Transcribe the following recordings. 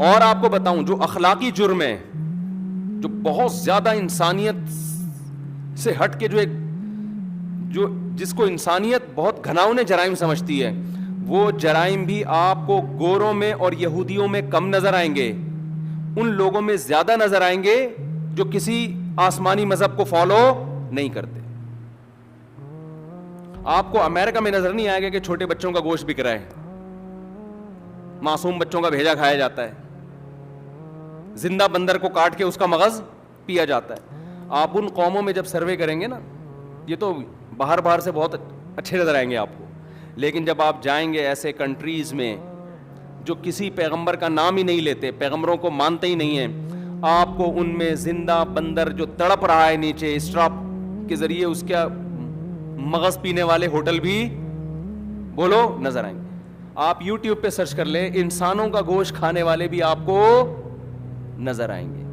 اور آپ کو بتاؤں جو اخلاقی جرم ہے, جو بہت زیادہ انسانیت سے ہٹ کے جو جس کو انسانیت بہت گھناؤنے جرائم سمجھتی ہے, وہ جرائم بھی آپ کو گوروں میں اور یہودیوں میں کم نظر آئیں گے, ان لوگوں میں زیادہ نظر آئیں گے جو کسی آسمانی مذہب کو فالو نہیں کرتے. آپ کو امریکہ میں نظر نہیں آئے گا کہ چھوٹے بچوں کا گوشت بک رہا ہے, معصوم بچوں کا بھیجا کھایا جاتا ہے, زندہ بندر کو کاٹ کے اس کا مغز پیا جاتا ہے. آپ ان قوموں میں جب سروے کریں گے نا, یہ تو باہر سے بہت اچھے نظر آئیں گے آپ کو, لیکن جب آپ جائیں گے ایسے کنٹریز میں جو کسی پیغمبر کا نام ہی نہیں لیتے, پیغمبروں کو مانتے ہی نہیں ہیں, آپ کو ان میں زندہ بندر جو تڑپ رہا ہے نیچے اسٹراپ کے ذریعے اس کا مغز پینے والے ہوٹل بھی بولو نظر آئیں گے. آپ یوٹیوب پہ سرچ کر لیں, انسانوں کا گوشت کھانے والے بھی آپ کو نظر آئیں گے.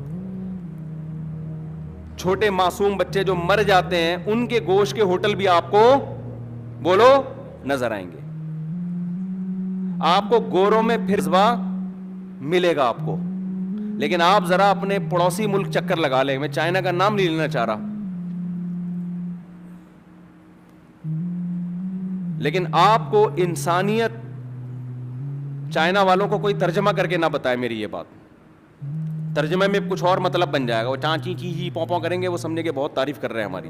چھوٹے معصوم بچے جو مر جاتے ہیں ان کے گوشت کے ہوٹل بھی آپ کو بولو نظر آئیں گے. آپ کو گوروں میں پھر جذبہ ملے گا آپ کو, لیکن آپ ذرا اپنے پڑوسی ملک چکر لگا لیں, میں چائنا کا نام نہیں لینا چاہ رہا, لیکن آپ کو انسانیت چائنا والوں کو کوئی ترجمہ کر کے نہ بتائے میری یہ بات, ترجمے میں کچھ اور مطلب بن جائے گا, وہ چانچی چی پوں کریں گے, وہ سمجھنے کے بہت تعریف کر رہے ہیں ہماری.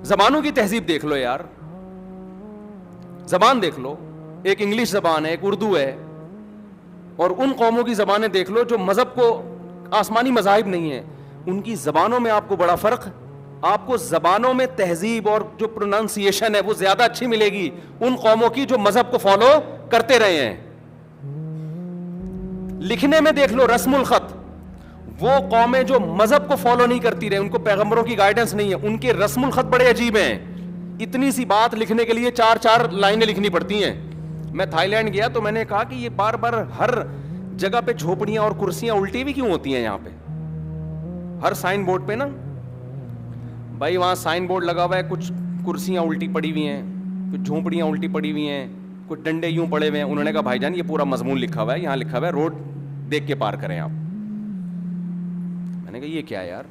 زبانوں کی تہذیب دیکھ لو یار, زبان دیکھ لو, ایک انگلش زبان ہے, ایک اردو ہے, اور ان قوموں کی زبانیں دیکھ لو جو مذہب کو آسمانی مذاہب نہیں ہیں, ان کی زبانوں میں آپ کو بڑا فرق, آپ کو زبانوں میں تہذیب اور جو پروننسیشن ہے وہ زیادہ اچھی ملے گی ان قوموں کی جو مذہب کو فالو کرتے رہے ہیں. لکھنے میں دیکھ لو رسم الخط, وہ قومیں جو مذہب کو فالو نہیں کرتی رہے, ان کو پیغمبروں کی گائیڈنس نہیں ہے, ان کے رسم الخط بڑے عجیب ہیں. اتنی سی بات لکھنے کے لیے 4 لائنیں لکھنی پڑتی ہیں. میں تھائی لینڈ گیا تو میں نے کہا کہ یہ بار بار ہر جگہ پہ جھوپڑیاں اور کرسیاں الٹی ہوئی کیوں ہوتی ہیں یہاں پہ, ہر سائن بورڈ پہ نا بھائی, وہاں سائن بورڈ لگا ہوا ہے, کچھ کرسیاں الٹی پڑی ہوئی ہیں, کچھ جھونپڑیاں الٹی پڑی ہوئی ہیں, کچھ ڈنڈے یوں پڑے ہوئے ہیں. انہوں نے کہا بھائی جان یہ پورا مضمون لکھا ہوا ہے, یہاں لکھا ہوا ہے روڈ دیکھ کے پار کریں آپ. میں نے کہا یہ کیا ہے یار؟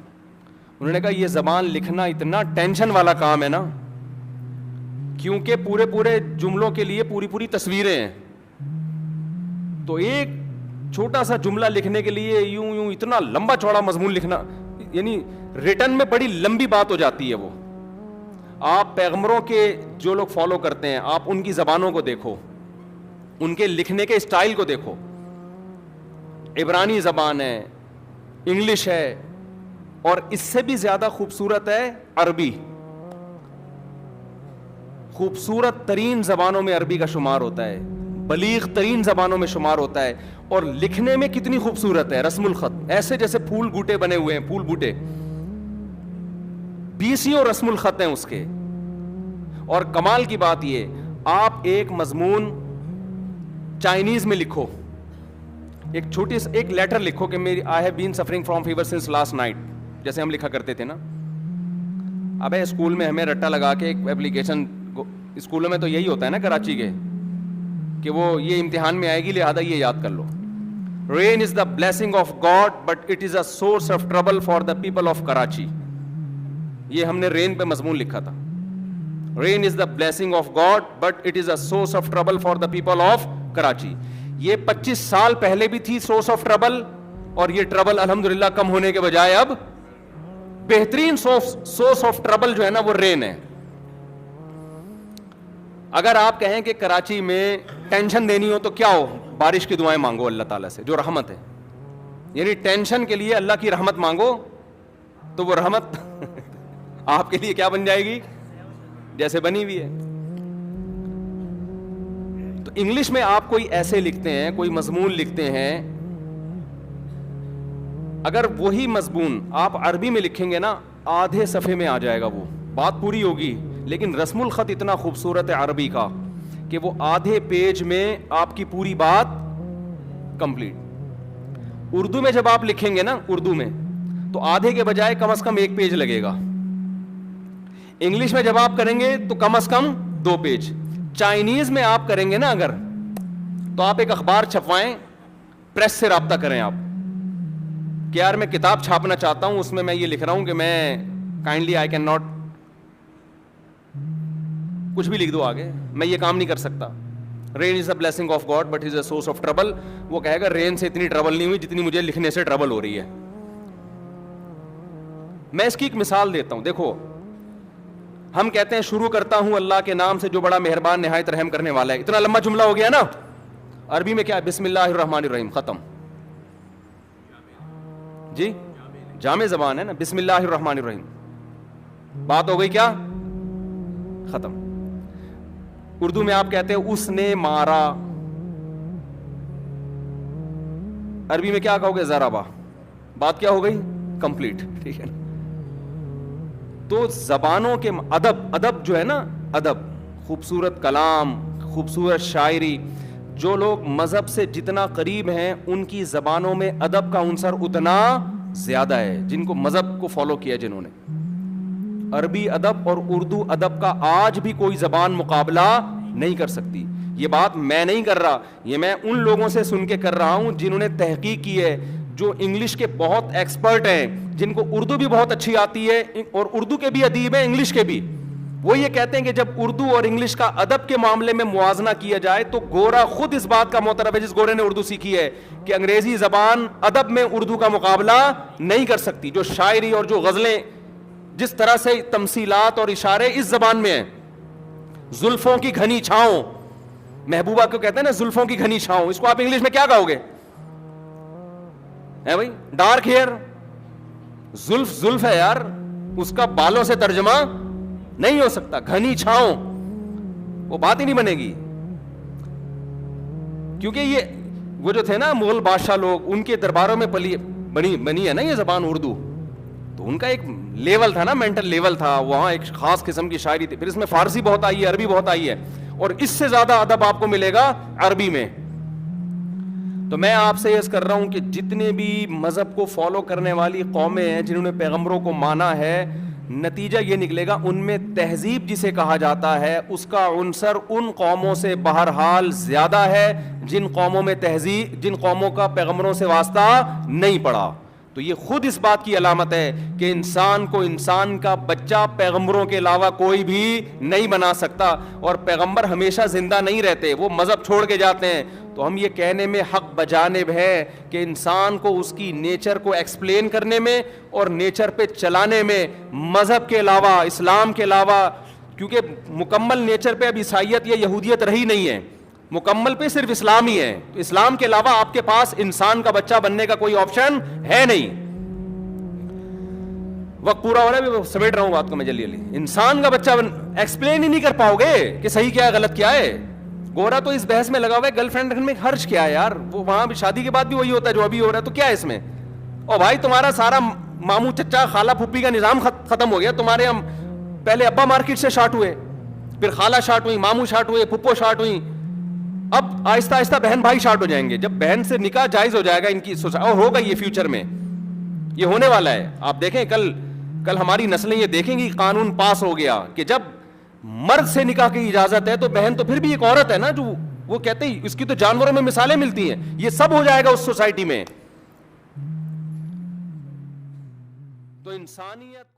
انہوں نے کہا یہ زبان لکھنا اتنا ٹینشن والا کام ہے نا, کیونکہ پورے جملوں کے لیے پوری تصویریں ہیں, تو ایک چھوٹا سا جملہ لکھنے کے لیے یوں اتنا لمبا چوڑا مضمون لکھنا, یعنی ریٹن میں بڑی لمبی بات ہو جاتی ہے. وہ آپ پیغمبروں کے جو لوگ فالو کرتے ہیں, آپ ان کی زبانوں کو دیکھو, ان کے لکھنے کے اسٹائل کو دیکھو. عبرانی زبان ہے, انگلش ہے, اور اس سے بھی زیادہ خوبصورت ہے عربی. خوبصورت ترین زبانوں میں عربی کا شمار ہوتا ہے, بلیغ ترین زبانوں میں شمار ہوتا ہے, اور لکھنے میں کتنی خوبصورت ہے رسم الخط, ایسے جیسے پھول بوٹے بنے ہوئے ہیں, پھول بوٹے 20 رسم الخط ہیں اس کے. اور کمال کی بات یہ, آپ ایک مضمون چائنیز میں لکھو, ایک چھوٹی ایک لیٹر لکھو کہ میری I have been suffering from fever since last night, جیسے ہم لکھا کرتے تھے نا. ابے اسکول میں ہمیں رٹا لگا کے ایک ایپلیکیشن, اسکولوں میں تو یہی ہوتا ہے نا کراچی کے, کہ وہ یہ امتحان میں آئے گی لہذا یہ یاد کر لو. Rain is the blessing of God but it is a source of trouble for the people of Karachi. یہ ہم نے رین پہ مضمون لکھا تھا. Rain is the blessing of God but it is a source of trouble for the people of Karachi. یہ 25 سال پہلے بھی تھی سورس آف ٹربل, اور یہ ٹربل الحمدللہ کم ہونے کے بجائے اب بہترین سورس آف ٹربل جو ہے نا وہ رین ہے. اگر آپ کہیں کہ کراچی میں ٹینشن دینی ہو تو کیا ہو, بارش کی دعائیں مانگو اللہ تعالیٰ سے جو رحمت ہے, یعنی ٹینشن کے لیے اللہ کی رحمت مانگو تو وہ رحمت آپ کے لیے کیا بن جائے گی, جیسے بنی ہوئی ہے. تو انگلش میں آپ کوئی ایسے لکھتے ہیں, کوئی مضمون لکھتے ہیں, اگر وہی مضمون آپ عربی میں لکھیں گے نا آدھے صفحے میں آ جائے گا, وہ بات پوری ہوگی, لیکن رسم الخط اتنا خوبصورت ہے عربی کا کہ وہ آدھے پیج میں آپ کی پوری بات کمپلیٹ. اردو میں جب آپ لکھیں گے نا, اردو میں تو آدھے کے بجائے کم از کم 1 پیج لگے گا. انگلش میں جب آپ کریں گے تو کم از کم 2 پیج. چائنیز میں آپ کریں گے نا اگر, تو آپ ایک اخبار چھپوائیں, پریس سے رابطہ کریں آپ کہ یار میں کتاب چھاپنا چاہتا ہوں, اس میں یہ لکھ رہا ہوں کہ میں کائنڈلی آئی کین ناٹ, کچھ بھی لکھ دو آگے, میں یہ کام نہیں کر سکتا. Rain is a blessing of God but is a source of trouble. وہ کہے گا رین سے اتنی ٹربل نہیں ہوئی جتنی مجھے لکھنے سے ٹربل ہو رہی ہے. میں اس کی ایک مثال دیتا ہوں. دیکھو ہم کہتے ہیں شروع کرتا ہوں اللہ کے نام سے جو بڑا مہربان نہایت رحم کرنے والا ہے. اتنا لمبا جملہ ہو گیا نا. عربی میں کیا, بسم اللہ الرحمن الرحیم, ختم. جی جامع زبان ہے نا, بسم اللہ الرحمن الرحیم, بات ہو گئی کیا, ختم. اردو میں آپ کہتے ہیں اس نے مارا, عربی میں کیا کہو گے, ضربا, بات کیا ہو گئی, کمپلیٹ. ٹھیک ہے نا. تو زبانوں کے ادب جو ہے نا, ادب, خوبصورت کلام, خوبصورت شاعری, جو لوگ مذہب سے جتنا قریب ہیں ان کی زبانوں میں ادب کا عنصر اتنا زیادہ ہے, جن کو مذہب کو فالو کیا جنہوں نے. عربی ادب اور اردو ادب کا آج بھی کوئی زبان مقابلہ نہیں کر سکتی. یہ بات میں نہیں کر رہا, یہ میں ان لوگوں سے سن کے کر رہا ہوں جنہوں نے تحقیق کی ہے, جو انگلش کے بہت ایکسپرٹ ہیں, جن کو اردو بھی بہت اچھی آتی ہے اور اردو کے بھی ادیب ہیں, انگلش کے بھی. وہ یہ کہتے ہیں کہ جب اردو اور انگلش کا ادب کے معاملے میں موازنہ کیا جائے تو گورا خود اس بات کا معترف ہے, جس گورے نے اردو سیکھی ہے, کہ انگریزی زبان ادب میں اردو کا مقابلہ نہیں کر سکتی. جو شاعری اور جو غزلیں, جس طرح سے تمثیلات اور اشارے اس زبان میں ہیں, زلفوں کی گھنی چھاؤں, محبوبہ کو کہتے ہیں نا زلفوں کی گھنی چھاؤں, اس کو آپ انگلش میں کیا کہو گے, ہے بھائی, ڈارک ہیئر, زلف ہے یار, اس کا بالوں سے ترجمہ نہیں ہو سکتا. گھنی چھاؤں, وہ بات ہی نہیں بنے گی. کیونکہ یہ وہ جو تھے نا مغل بادشاہ لوگ, ان کے درباروں میں بنی ہے نا یہ زبان اردو, تو ان کا ایک لیول تھا نا, مینٹل لیول تھا, وہاں ایک خاص قسم کی شاعری تھی. پھر اس میں فارسی بہت آئی ہے, عربی بہت آئی ہے, اور اس سے زیادہ ادب آپ کو ملے گا عربی میں. تو میں آپ سے عرض کر رہا ہوں کہ جتنے بھی مذہب کو فالو کرنے والی قومیں ہیں جنہوں نے پیغمبروں کو مانا ہے, نتیجہ یہ نکلے گا ان میں تہذیب جسے کہا جاتا ہے اس کا عنصر ان قوموں سے بہرحال زیادہ ہے جن قوموں میں تہذیب, جن قوموں کا پیغمبروں سے واسطہ نہیں پڑا. تو یہ خود اس بات کی علامت ہے کہ انسان کو, انسان کا بچہ پیغمبروں کے علاوہ کوئی بھی نہیں بنا سکتا, اور پیغمبر ہمیشہ زندہ نہیں رہتے, وہ مذہب چھوڑ کے جاتے ہیں. تو ہم یہ کہنے میں حق بجانب ہے کہ انسان کو اس کی نیچر کو ایکسپلین کرنے میں اور نیچر پہ چلانے میں مذہب کے علاوہ, اسلام کے علاوہ, کیونکہ مکمل نیچر پہ اب عیسائیت یا یہودیت رہی نہیں ہے, مکمل پہ صرف اسلام ہی ہے. اسلام کے علاوہ آپ کے پاس انسان کا بچہ بننے کا کوئی آپشن ہے نہیں. وقت پورا ہو رہا ہے, سمیٹ رہا ہوں بات کو میں جلدی جلدی. انسان کا بچہ ایکسپلین ہی نہیں کر پاؤ گے کہ صحیح کیا ہے غلط کیا ہے. گورا تو اس بحث میں لگا ہوا ہے گرل فرینڈ میں حرج کیا ہے یار, وہ وہاں بھی شادی کے بعد بھی وہی ہوتا ہے جو ابھی ہو رہا ہے, تو کیا ہے اس میں. او بھائی تمہارا سارا ماموں چچا خالہ پھپھی کا نظام ختم ہو گیا. تمہارے ہم پہلے ابا مارکیٹ سے شارٹ ہوئے, پھر خالہ شارٹ ہوئی, ماموں شارٹ ہوئے, پھپھو شارٹ ہوئی, اب آہستہ آہستہ بہن بھائی شارٹ ہو جائیں گے. جب بہن سے نکاح جائز ہو جائے گا ان کی اور ہوگا یہ فیوچر میں, یہ ہونے والا ہے. آپ دیکھیں کل ہماری نسلیں یہ دیکھیں گی قانون پاس ہو گیا کہ جب مرد سے نکاح کی اجازت ہے تو بہن تو پھر بھی ایک عورت ہے نا, جو وہ کہتے ہیں اس کی تو جانوروں میں مثالیں ملتی ہیں. یہ سب ہو جائے گا اس سوسائٹی میں. تو انسانیت